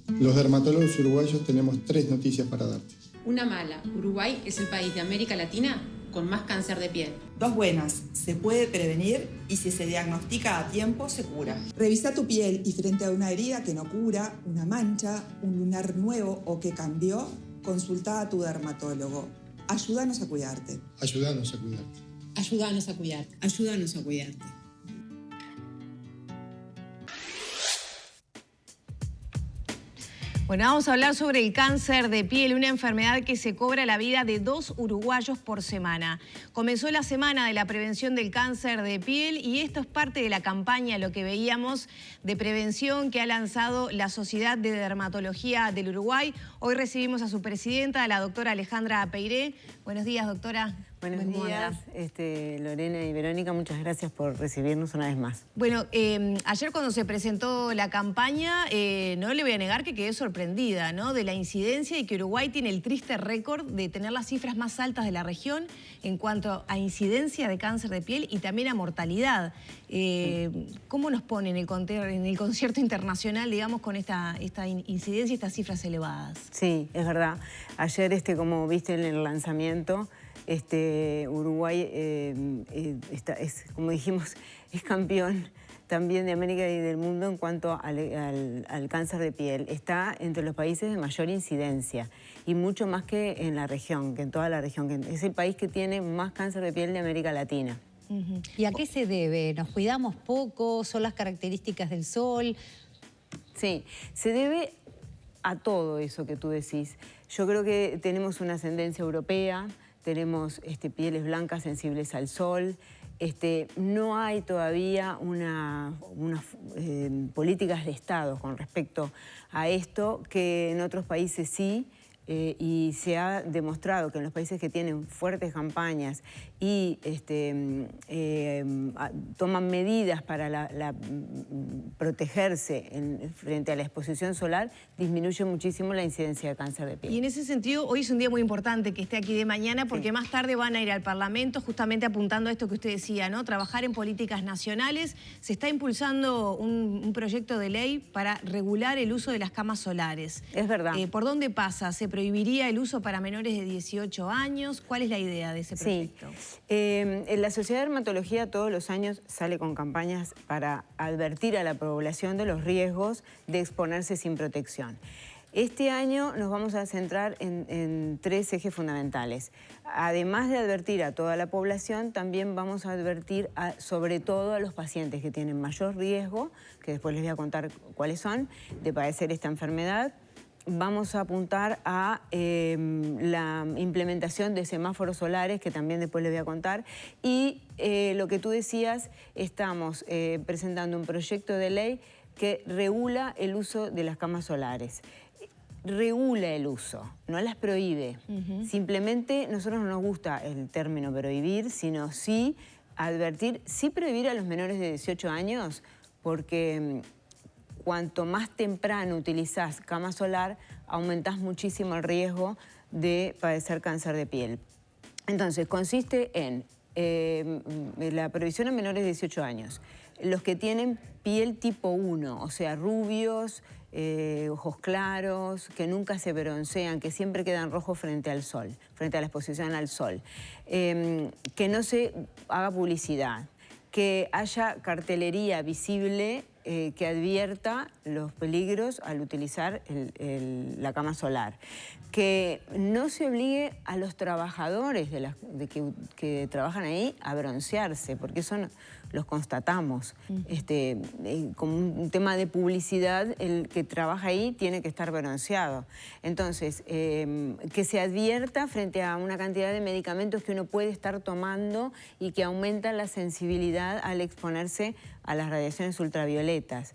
Los dermatólogos uruguayos tenemos 3 noticias para darte. Una mala: Uruguay es el país de América Latina con más cáncer de piel. 2 buenas: se puede prevenir y si se diagnostica a tiempo se cura. Revisa tu piel y frente a una herida que no cura, una mancha, un lunar nuevo o que cambió, consulta a tu dermatólogo. Ayúdanos a cuidarte. Ayúdanos a cuidarte. Ayúdanos a cuidarte. Ayúdanos a cuidarte. Bueno, vamos a hablar sobre el cáncer de piel, una enfermedad que se cobra la vida de 2 uruguayos por semana. Comenzó la semana de la prevención del cáncer de piel y esto es parte de la campaña, lo que veíamos, de prevención que ha lanzado la Sociedad de Dermatología del Uruguay. Hoy recibimos a su presidenta, la doctora Alejandra Peiré. Buenos días, doctora. Buenos días, Lorena y Verónica, muchas gracias por recibirnos una vez más. Bueno, ayer cuando se presentó la campaña, no le voy a negar que quedé sorprendida, ¿no?, de la incidencia y que Uruguay tiene el triste récord de tener las cifras más altas de la región en cuanto a incidencia de cáncer de piel y también a mortalidad. ¿Cómo nos pone en el concierto internacional, digamos, con esta incidencia y estas cifras elevadas? Sí, es verdad. Ayer, como viste en el lanzamiento, Uruguay como dijimos, es campeón también de América y del mundo en cuanto al cáncer de piel. Está entre los países de mayor incidencia y mucho más que en la región, que en toda la región. Es el país que tiene más cáncer de piel de América Latina. ¿Y a qué se debe? ¿Nos cuidamos poco? ¿Son las características del sol? Sí, se debe a todo eso que tú decís. Yo creo que tenemos una ascendencia europea, tenemos pieles blancas sensibles al sol. No hay todavía políticas de Estado con respecto a esto, que en otros países sí, y se ha demostrado que en los países que tienen fuertes campañas y toman medidas para protegerse frente a la exposición solar, disminuye muchísimo la incidencia de cáncer de piel. Y en ese sentido, hoy es un día muy importante que esté aquí de mañana, porque más tarde van a ir al Parlamento justamente apuntando a esto que usted decía, ¿no? Trabajar en políticas nacionales. Se está impulsando un proyecto de ley para regular el uso de las camas solares. Es verdad. ¿Por dónde pasa? ¿Se prohibiría el uso para menores de 18 años? ¿Cuál es la idea de ese proyecto? Sí. La Sociedad de Dermatología todos los años sale con campañas para advertir a la población de los riesgos de exponerse sin protección. Este año nos vamos a centrar en 3 ejes fundamentales. Además de advertir a toda la población, también vamos a advertir sobre todo a los pacientes que tienen mayor riesgo, que después les voy a contar cuáles son, de padecer esta enfermedad. Vamos a apuntar a la implementación de semáforos solares, que también después les voy a contar. Y lo que tú decías, estamos presentando un proyecto de ley que regula el uso de las camas solares. Regula el uso, no las prohíbe. Simplemente nosotros no nos gusta el término prohibir, sino sí advertir, sí prohibir a los menores de 18 años, porque cuanto más temprano utilizás cama solar, aumentás muchísimo el riesgo de padecer cáncer de piel. Entonces, consiste en la prohibición a menores de 18 años. Los que tienen piel tipo 1, o sea, rubios, ojos claros, que nunca se broncean, que siempre quedan rojos frente al sol, frente a la exposición al sol. Que no se haga publicidad, que haya cartelería visible que advierta los peligros al utilizar la cama solar. Que no se obligue a los trabajadores que trabajan ahí a broncearse, porque eso los constatamos. Como un tema de publicidad, el que trabaja ahí tiene que estar bronceado. Entonces, que se advierta frente a una cantidad de medicamentos que uno puede estar tomando y que aumentan la sensibilidad al exponerse a las radiaciones ultravioletas.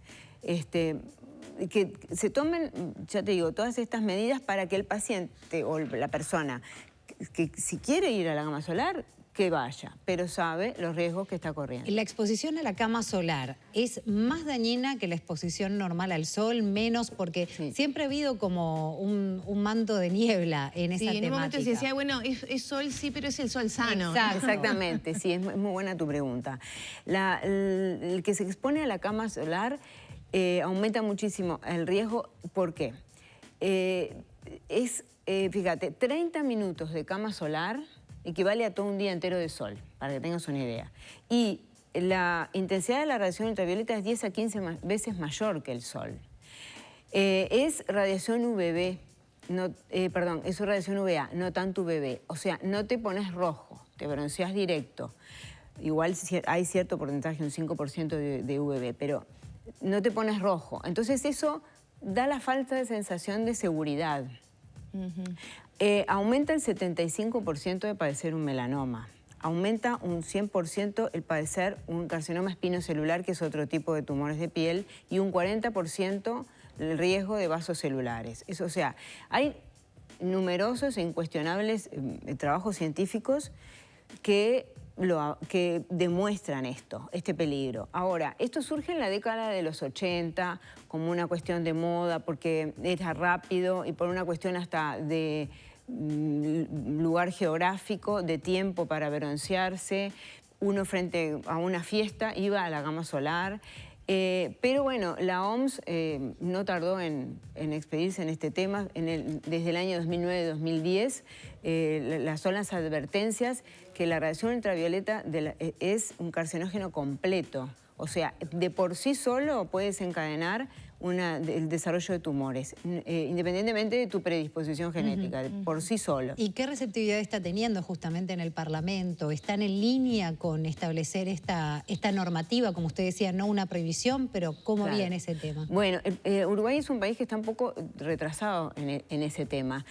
Que se tomen, ya te digo, todas estas medidas para que el paciente o la persona que si quiere ir a la cama solar, que vaya, pero sabe los riesgos que está corriendo. ¿La exposición a la cama solar es más dañina que la exposición normal al sol? Menos, porque siempre ha habido como un manto de niebla en esa temática. En un momento se decía, bueno, es sol, sí, pero es el sol sano. Exactamente, sí, es muy buena tu pregunta. El que se expone a la cama solar aumenta muchísimo el riesgo. ¿Por qué? Fíjate, 30 minutos de cama solar equivale a todo un día entero de sol, para que tengas una idea. Y la intensidad de la radiación ultravioleta es 10 a 15 veces mayor que el sol. Es radiación UVB, es radiación UVA, no tanto UVB. O sea, no te pones rojo, te bronceas directo. Igual hay cierto porcentaje, un 5% de UVB, pero no te pones rojo. Entonces eso da la falta de sensación de seguridad. Aumenta el 75% de padecer un melanoma. Aumenta un 100% el padecer un carcinoma espinocelular, que es otro tipo de tumores de piel, y un 40% el riesgo de vasos celulares. O sea, hay numerosos e incuestionables trabajos científicos que demuestran este peligro. Ahora, esto surge en la década de los 80 como una cuestión de moda, porque era rápido y por una cuestión hasta de lugar geográfico, de tiempo para broncearse. Uno frente a una fiesta iba a la cama solar. Pero bueno, la OMS no tardó en expedirse en este tema. Desde el año 2009-2010 son las advertencias que la radiación ultravioleta es un carcinógeno completo. O sea, de por sí solo puede desencadenar el desarrollo de tumores, independientemente de tu predisposición genética, por sí solo. ¿Y qué receptividad está teniendo justamente en el Parlamento? ¿Están en línea con establecer esta normativa, como usted decía, no una prohibición, pero cómo viene ese tema? Bueno, Uruguay es un país que está un poco retrasado en ese tema.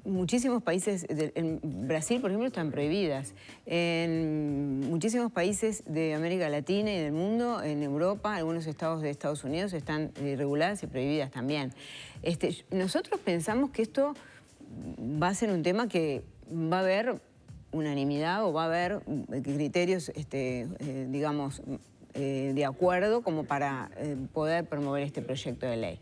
Muchísimos países, en Brasil, por ejemplo, están prohibidas. En muchísimos países de América Latina y del mundo, en Europa, algunos estados de Estados Unidos están reguladas y prohibidas también. Nosotros pensamos que esto va a ser un tema que va a haber unanimidad o va a haber criterios, digamos, de acuerdo como para poder promover este proyecto de ley.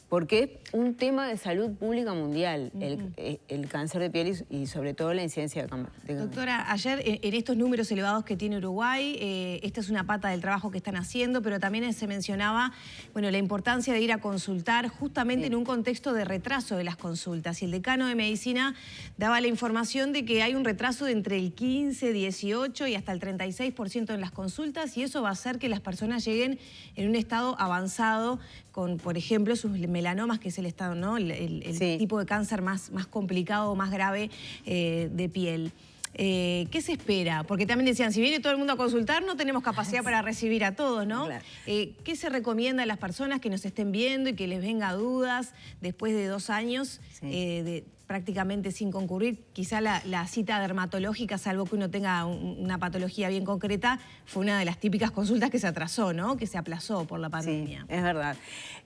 Porque es un tema de salud pública mundial, el cáncer de piel y sobre todo la incidencia de cáncer. Doctora, ayer en estos números elevados que tiene Uruguay, esta es una pata del trabajo que están haciendo, pero también se mencionaba la importancia de ir a consultar justamente en un contexto de retraso de las consultas. Y el decano de Medicina daba la información de que hay un retraso de entre el 15, 18 y hasta el 36% en las consultas, y eso va a hacer que las personas lleguen en un estado avanzado con, por ejemplo, sus melanomas, que es el estado, ¿no? El tipo de cáncer más complicado, más grave de piel. ¿Qué se espera? Porque también decían, si viene todo el mundo a consultar, no tenemos capacidad para recibir a todos, ¿no? Claro. ¿Qué se recomienda a las personas que nos estén viendo y que les venga dudas después de 2 años prácticamente sin concurrir? Quizá la cita dermatológica, salvo que uno tenga una patología bien concreta, fue una de las típicas consultas que se atrasó, ¿no? Que se aplazó por la pandemia. Sí, es verdad.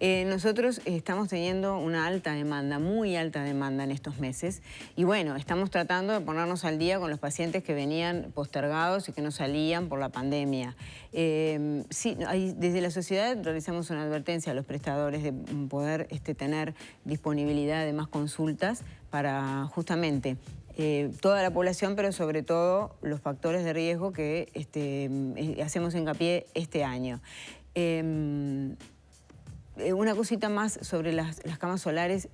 Nosotros estamos teniendo una alta demanda, muy alta demanda en estos meses. Y bueno, estamos tratando de ponernos al día con los pacientes que venían postergados y que no salían por la pandemia. Desde la sociedad realizamos una advertencia a los prestadores de poder tener disponibilidad de más consultas para justamente toda la población, pero sobre todo los factores de riesgo que hacemos hincapié este año. Una cosita más sobre las camas solares.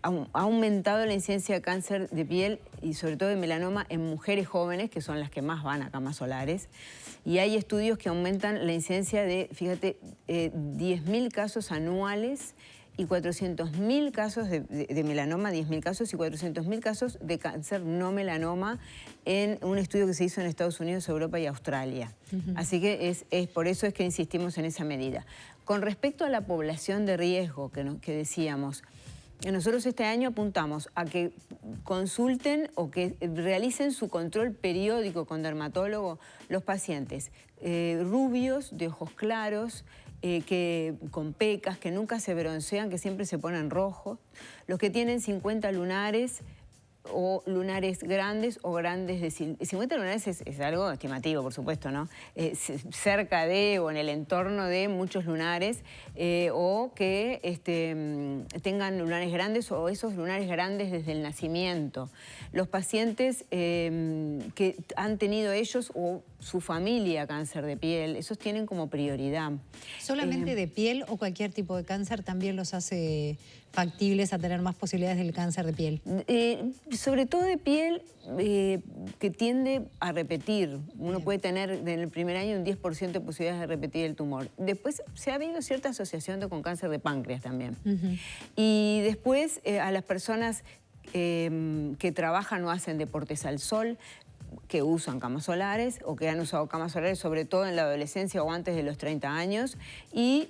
Ha aumentado la incidencia de cáncer de piel y sobre todo de melanoma en mujeres jóvenes, que son las que más van a camas solares. Y hay estudios que aumentan la incidencia de, fíjate, 10.000 casos anuales y 400.000 casos de melanoma, 10.000 casos y 400.000 casos de cáncer no melanoma en un estudio que se hizo en Estados Unidos, Europa y Australia. Así que por eso es que insistimos en esa medida. Con respecto a la población de riesgo que decíamos, nosotros este año apuntamos a que consulten o que realicen su control periódico con dermatólogo los pacientes rubios, de ojos claros, con pecas, que nunca se broncean, que siempre se ponen rojos, los que tienen 50 lunares o lunares grandes o grandes de 50 lunares es algo estimativo, por supuesto, ¿no? Cerca de o en el entorno de muchos lunares o que tengan lunares grandes o esos lunares grandes desde el nacimiento. Los pacientes que han tenido ellos o su familia cáncer de piel, esos tienen como prioridad. ¿Solamente de piel o cualquier tipo de cáncer también los hace factibles a tener más posibilidades del cáncer de piel? Sobre todo de piel, que tiende a repetir. Uno puede tener en el primer año un 10% de posibilidades de repetir el tumor. Después se ha habido cierta asociación con cáncer de páncreas también. Y después a las personas que trabajan o hacen deportes al sol, que usan camas solares o que han usado camas solares, sobre todo en la adolescencia o antes de los 30 años. Y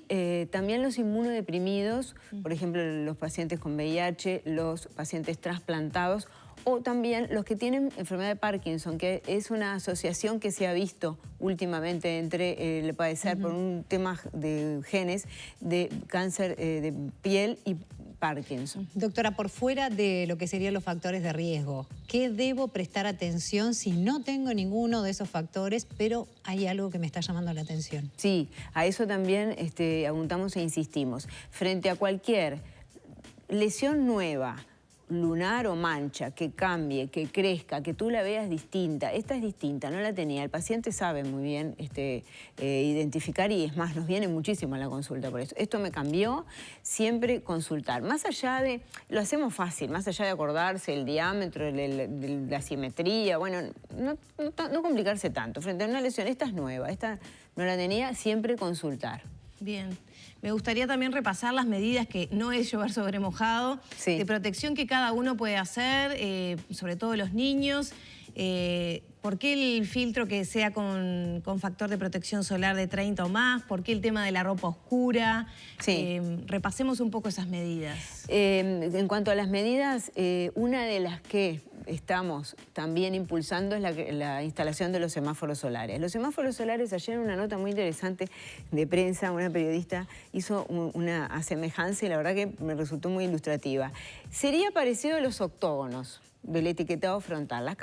también los inmunodeprimidos, por ejemplo, los pacientes con VIH, los pacientes trasplantados o también los que tienen enfermedad de Parkinson, que es una asociación que se ha visto últimamente entre el padecer por un tema de genes de cáncer de piel y Parkinson. Doctora, por fuera de lo que serían los factores de riesgo, ¿qué debo prestar atención si no tengo ninguno de esos factores, pero hay algo que me está llamando la atención? Sí, a eso también apuntamos e insistimos. Frente a cualquier lesión nueva, lunar o mancha, que cambie, que crezca, que tú la veas distinta. Esta es distinta, no la tenía. El paciente sabe muy bien identificar y es más, nos viene muchísimo a la consulta por eso. Esto me cambió, siempre consultar. Más allá de, lo hacemos fácil, más allá de acordarse el diámetro, la simetría, bueno, no complicarse tanto. Frente a una lesión, esta es nueva, esta no la tenía, siempre consultar. Bien. Me gustaría también repasar las medidas que no es llover sobre mojado, de protección que cada uno puede hacer, sobre todo los niños. ¿Por qué el filtro que sea con factor de protección solar de 30 o más? ¿Por qué el tema de la ropa oscura? Repasemos un poco esas medidas. En cuanto a las medidas, una de las que estamos también impulsando es la instalación de los semáforos solares. Los semáforos solares, ayer en una nota muy interesante de prensa, una periodista hizo una asemejanza y la verdad que me resultó muy ilustrativa. Sería parecido a los octógonos del etiquetado frontal.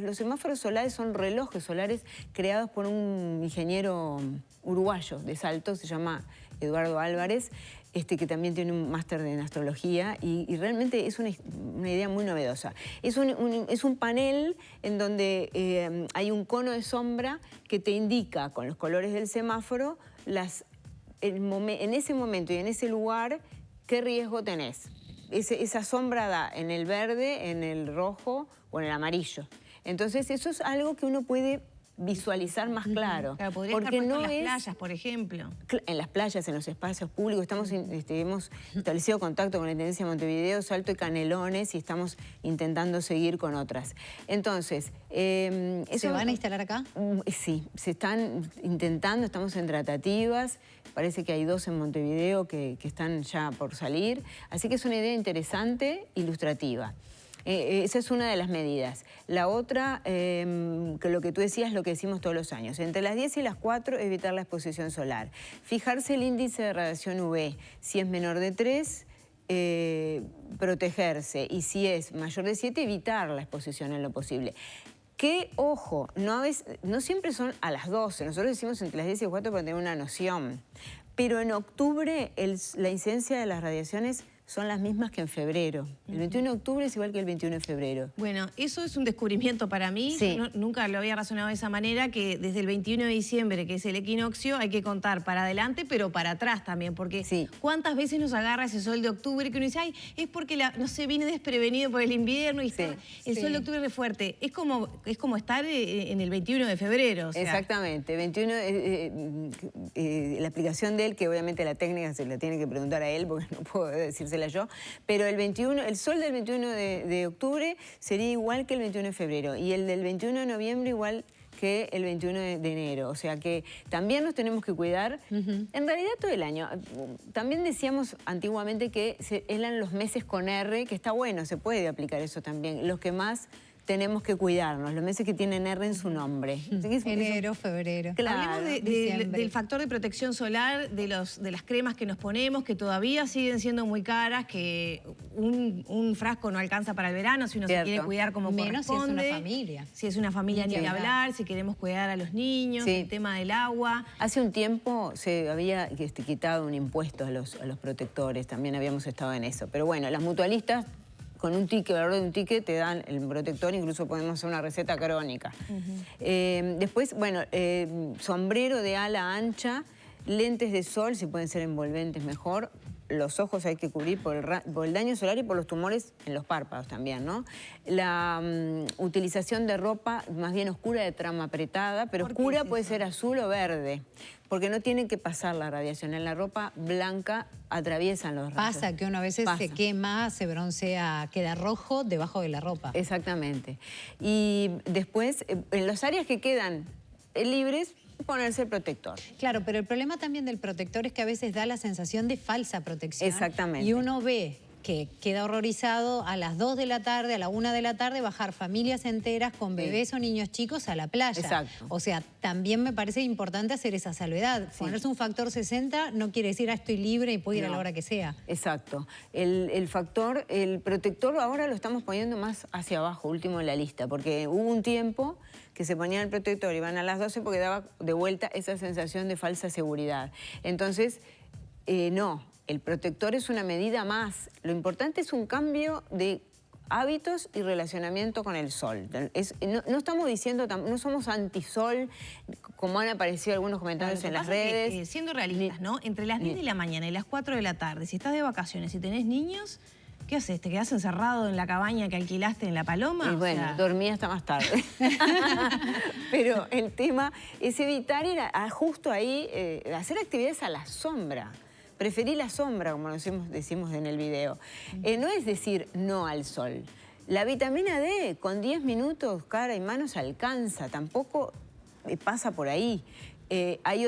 Los semáforos solares son relojes solares creados por un ingeniero uruguayo de Salto, se llama Eduardo Álvarez, que también tiene un máster en astrología y realmente es una idea muy novedosa. Es un panel en donde hay un cono de sombra que te indica con los colores del semáforo en ese momento y en ese lugar qué riesgo tenés. Esa sombra da en el verde, en el rojo o en el amarillo. Entonces eso es algo que uno puede visualizar más claro. Claro, podría estar puesto en las playas, por ejemplo. En las playas, en los espacios públicos. Hemos establecido contacto con la Intendencia de Montevideo, Salto y Canelones y estamos intentando seguir con otras. Entonces... ¿Se van a instalar acá? Sí, se están intentando, estamos en tratativas. Parece que hay 2 en Montevideo que están ya por salir. Así que es una idea interesante, ilustrativa. Esa es una de las medidas. La otra, que lo que tú decías, es lo que decimos todos los años. Entre las 10 y las 4, evitar la exposición solar. Fijarse el índice de radiación UV. Si es menor de 3, protegerse. Y si es mayor de 7, evitar la exposición en lo posible. Que, ojo, no siempre son a las 12. Nosotros decimos entre las 10 y las 4 para tener una noción. Pero en octubre la incidencia de las radiaciones son las mismas que en febrero. El 21 de octubre es igual que el 21 de febrero. Bueno, eso es un descubrimiento para mí. Sí. Nunca lo había razonado de esa manera, que desde el 21 de diciembre, que es el equinoccio, hay que contar para adelante, pero para atrás también. Porque ¿cuántas veces nos agarra ese sol de octubre que uno dice, ay, es porque, no sé, viene desprevenido por el invierno y el sol de octubre es fuerte? Es como estar en el 21 de febrero. O sea. Exactamente. 21, la aplicación de él, que obviamente la técnica se la tiene que preguntar a él, porque no puedo decírsela yo, pero el sol del 21 de octubre sería igual que el 21 de febrero y el del 21 de noviembre igual que el 21 de enero. O sea que también nos tenemos que cuidar, en realidad todo el año. También decíamos antiguamente que eran los meses con R, que está bueno, se puede aplicar eso también, los que más tenemos que cuidarnos, los meses que tienen R en su nombre. Enero, febrero. Claro. Hablemos del factor de protección solar, de las cremas que nos ponemos, que todavía siguen siendo muy caras, que un frasco no alcanza para el verano si uno se quiere cuidar como menos corresponde. Si es una familia. Si es una familia, ni que hablar, si queremos cuidar a los niños, el tema del agua. Hace un tiempo se había quitado un impuesto a los protectores, también habíamos estado en eso. Pero bueno, las mutualistas con un ticket, valor de un ticket, te dan el protector, incluso podemos hacer una receta crónica. Después, bueno, sombrero de ala ancha, lentes de sol, si pueden ser envolventes mejor. Los ojos hay que cubrir por el daño solar y por los tumores en los párpados también, ¿no? La utilización de ropa más bien oscura, de trama apretada, pero oscura puede ser azul o verde, porque no tienen que pasar la radiación. En la ropa blanca atraviesan los rayos. Pasa que uno a veces se quema, se broncea, queda rojo debajo de la ropa. Exactamente. Y después, en las áreas que quedan libres, ponerse el protector. Claro, pero el problema también del protector es que a veces da la sensación de falsa protección. Exactamente. Y uno ve que queda horrorizado a las 2 de la tarde, a la 1 de la tarde, bajar familias enteras con bebés o niños chicos a la playa. Exacto. O sea, también me parece importante hacer esa salvedad. Ponerse un factor 60 no quiere decir, estoy libre y puedo ir a la hora que sea. Exacto. El protector ahora lo estamos poniendo más hacia abajo, último en la lista, porque hubo un tiempo que se ponían el protector y van a las 12 porque daba de vuelta esa sensación de falsa seguridad. Entonces, no. El protector es una medida más. Lo importante es un cambio de hábitos y relacionamiento con el sol. No estamos diciendo, no somos antisol, como han aparecido algunos comentarios en las redes. Siendo realistas, ¿no? Entre las 10 de la mañana y las 4 de la tarde, si estás de vacaciones y tenés niños, ¿qué haces? ¿Te quedás encerrado en la cabaña que alquilaste en La Paloma? Y bueno, dormí hasta más tarde. Pero el tema es evitar ir justo ahí, hacer actividades a la sombra. Preferí la sombra, como decimos en el video. No es decir no al sol. La vitamina D, con 10 minutos, cara y manos, alcanza. Tampoco pasa por ahí. Hay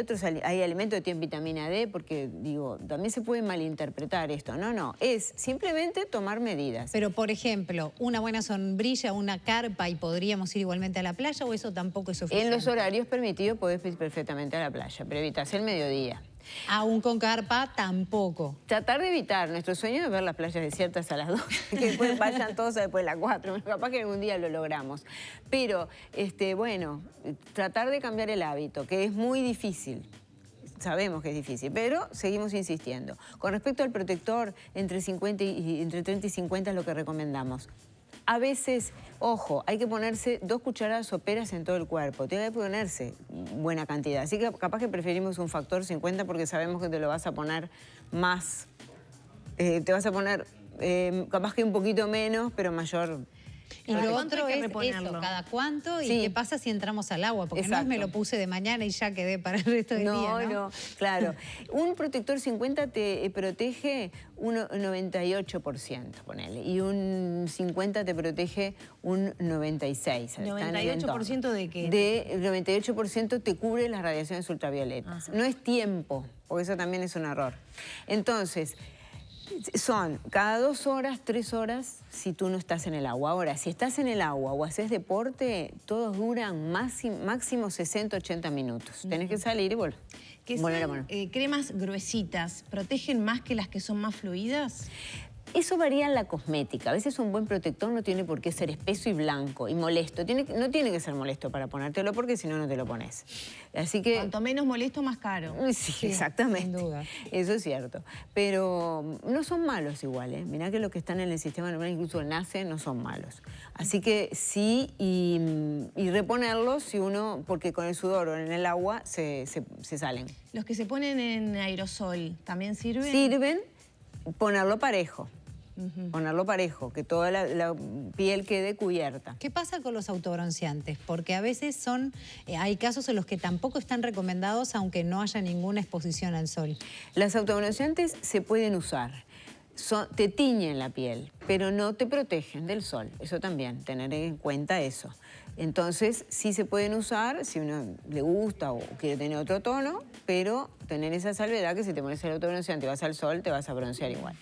alimentos que tienen vitamina D, porque, digo, también se puede malinterpretar esto. No, es simplemente tomar medidas. Pero, por ejemplo, una buena sombrilla, una carpa, y podríamos ir igualmente a la playa, ¿o eso tampoco es suficiente? En los horarios permitidos podés ir perfectamente a la playa, pero evitas el mediodía. Aún con carpa, tampoco. Tratar de evitar. Nuestro sueño es ver las playas desiertas a las 2, que después vayan todos después de las 4. Capaz que algún día lo logramos. Pero, bueno, tratar de cambiar el hábito, que es muy difícil. Sabemos que es difícil, pero seguimos insistiendo. Con respecto al protector, entre 30 y 50 es lo que recomendamos. A veces, ojo, hay que ponerse 2 cucharadas soperas en todo el cuerpo. Tiene que ponerse buena cantidad. Así que capaz que preferimos un factor 50 porque sabemos que te lo vas a poner más. Te vas a poner capaz que un poquito menos, pero mayor. Y lo otro es eso, cada cuánto y qué pasa si entramos al agua, porque no es me lo puse de mañana y ya quedé para el resto del día, ¿no? No, claro. Un protector 50 te protege un 98%, ponele, y un 50 te protege un 96%. ¿98% de qué? El 98% te cubre las radiaciones ultravioletas. No es tiempo, porque eso también es un error. Entonces, son cada 2 horas, 3 horas si tú no estás en el agua. Ahora, si estás en el agua o haces deporte, todos duran máximo 60, 80 minutos. Tenés que salir y volver. ¿Que sean cremas gruesitas protegen más que las que son más fluidas? Eso varía en la cosmética. A veces un buen protector no tiene por qué ser espeso y blanco y molesto. No tiene que ser molesto para ponértelo porque si no, no te lo pones. Así que... Cuanto menos molesto, más caro. Sí, exactamente. Sin duda. Eso es cierto. Pero no son malos igual, ¿eh? Mirá que los que están en el sistema normal, incluso nacen, no son malos. Así que sí, y reponerlos si uno, porque con el sudor o en el agua se salen. ¿Los que se ponen en aerosol también sirven? Sirven, ponerlo parejo. Ponerlo parejo, que toda la piel quede cubierta. ¿Qué pasa con los autobronceantes? Porque a veces hay casos en los que tampoco están recomendados aunque no haya ninguna exposición al sol. Las autobronceantes se pueden usar. Te tiñen la piel, pero no te protegen del sol. Eso también, tener en cuenta eso. Entonces, sí se pueden usar si uno le gusta o quiere tener otro tono, pero tener esa salvedad que si te pones el autobronceante y vas al sol, te vas a broncear igual.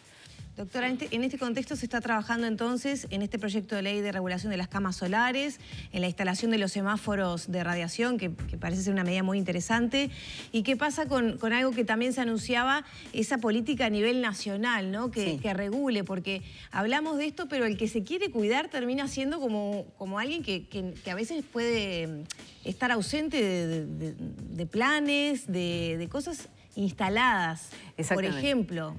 Doctora, en este contexto se está trabajando entonces en este proyecto de ley de regulación de las camas solares, en la instalación de los semáforos de radiación, que parece ser una medida muy interesante. ¿Y qué pasa con algo que también se anunciaba, esa política a nivel nacional, ¿no? Que regule, porque hablamos de esto, pero el que se quiere cuidar termina siendo como alguien que a veces puede estar ausente de planes, de cosas instaladas. Por ejemplo,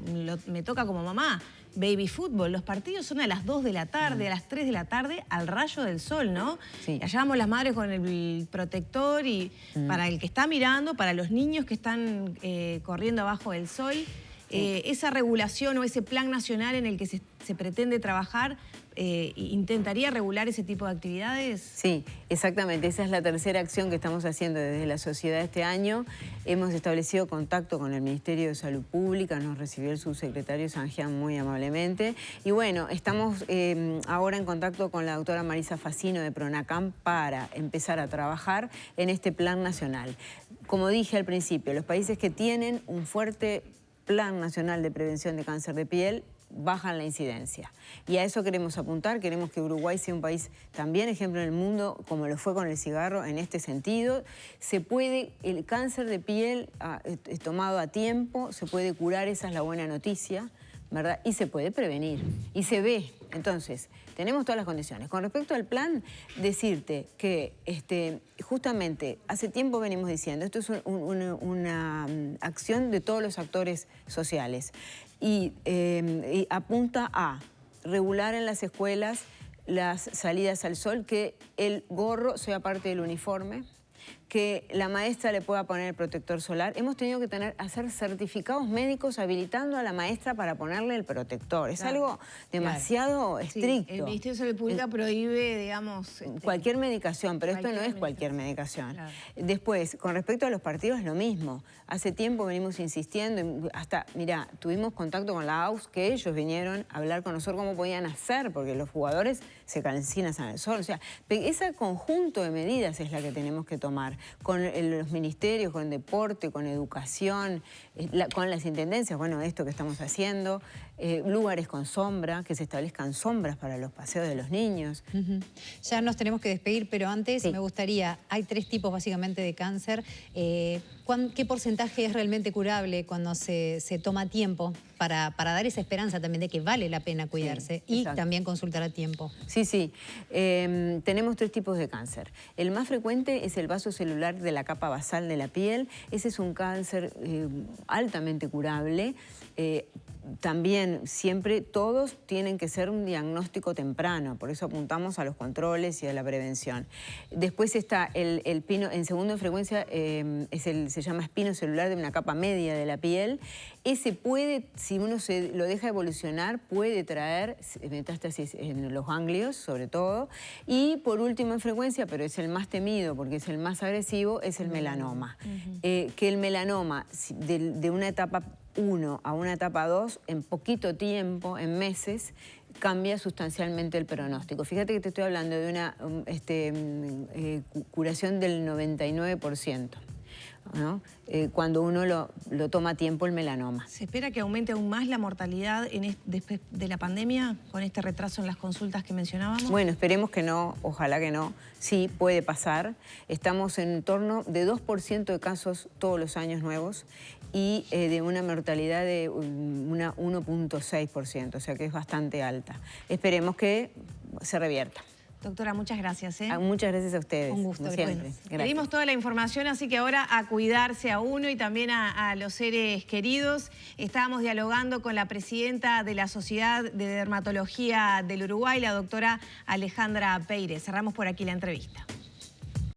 me toca como mamá, baby fútbol. Los partidos son a las 2 de la tarde, a las 3 de la tarde, al rayo del sol, ¿no? Sí. Y allá vamos las madres con el protector y para el que está mirando, para los niños que están corriendo abajo del sol. Esa regulación o ese plan nacional en el que se pretende trabajar, ¿intentaría regular ese tipo de actividades? Sí, exactamente. Esa es la tercera acción que estamos haciendo desde la sociedad este año. Hemos establecido contacto con el Ministerio de Salud Pública, nos recibió el subsecretario Sanjian muy amablemente. Y bueno, estamos ahora en contacto con la doctora Marisa Facino de Pronacam para empezar a trabajar en este plan nacional. Como dije al principio, los países que tienen un fuerte Plan Nacional de Prevención de Cáncer de Piel bajan la incidencia. Y a eso queremos apuntar, queremos que Uruguay sea un país también ejemplo en el mundo, como lo fue con el cigarro en este sentido. Se puede, el cáncer de piel tomado a tiempo, se puede curar, esa es la buena noticia, ¿verdad? Y se puede prevenir, y se ve. Entonces, tenemos todas las condiciones. Con respecto al plan, decirte que justamente hace tiempo venimos diciendo, esto es una acción de todos los actores sociales y apunta a regular en las escuelas las salidas al sol, que el gorro sea parte del uniforme, que la maestra le pueda poner el protector solar. Hemos tenido que hacer certificados médicos habilitando a la maestra para ponerle el protector. Es algo demasiado estricto. Sí, el Ministerio de Salud Pública prohíbe, digamos... cualquier medicación, pero esto no es cualquier medicación. Claro. Después, con respecto a los partidos, es lo mismo. Hace tiempo venimos insistiendo, hasta, mirá, tuvimos contacto con la AUS, que ellos vinieron a hablar con nosotros cómo podían hacer, porque los jugadores se calcinan al sol. O sea, ese conjunto de medidas es la que tenemos que tomar, con los ministerios, con deporte, con educación, con las intendencias, bueno, esto que estamos haciendo, lugares con sombra, que se establezcan sombras para los paseos de los niños. Ya nos tenemos que despedir, pero antes me gustaría, hay 3 tipos básicamente de cáncer. ¿Qué porcentaje es realmente curable cuando se toma tiempo para dar esa esperanza también de que vale la pena cuidarse y también consultar a tiempo? Sí. Tenemos 3 tipos de cáncer. El más frecuente es el vaso celular de la capa basal de la piel. Ese es un cáncer altamente curable. También siempre todos tienen que ser un diagnóstico temprano, por eso apuntamos a los controles y a la prevención. Después está el pino, en segunda frecuencia se llama espino celular de una capa media de la piel. Ese puede, si uno lo deja evolucionar, puede traer metástasis en los ganglios, sobre todo. Y por último en frecuencia, pero es el más temido porque es el más agresivo, es el melanoma. Que el melanoma de una etapa 1 a una etapa 2, en poquito tiempo, en meses, cambia sustancialmente el pronóstico. Fíjate que te estoy hablando de una curación del 99%. ¿no? Cuando uno lo toma a tiempo el melanoma. ¿Se espera que aumente aún más la mortalidad después de la pandemia con este retraso en las consultas que mencionábamos? Bueno, esperemos que no, ojalá que no. Sí, puede pasar. Estamos en torno de 2% de casos todos los años nuevos y de una mortalidad de una 1.6%, o sea que es bastante alta. Esperemos que se revierta. Doctora, muchas gracias. Muchas gracias a ustedes. Un gusto. Como siempre. Bueno, le dimos toda la información, así que ahora a cuidarse a uno y también a los seres queridos. Estábamos dialogando con la presidenta de la Sociedad de Dermatología del Uruguay, la doctora Alejandra Peire. Cerramos por aquí la entrevista.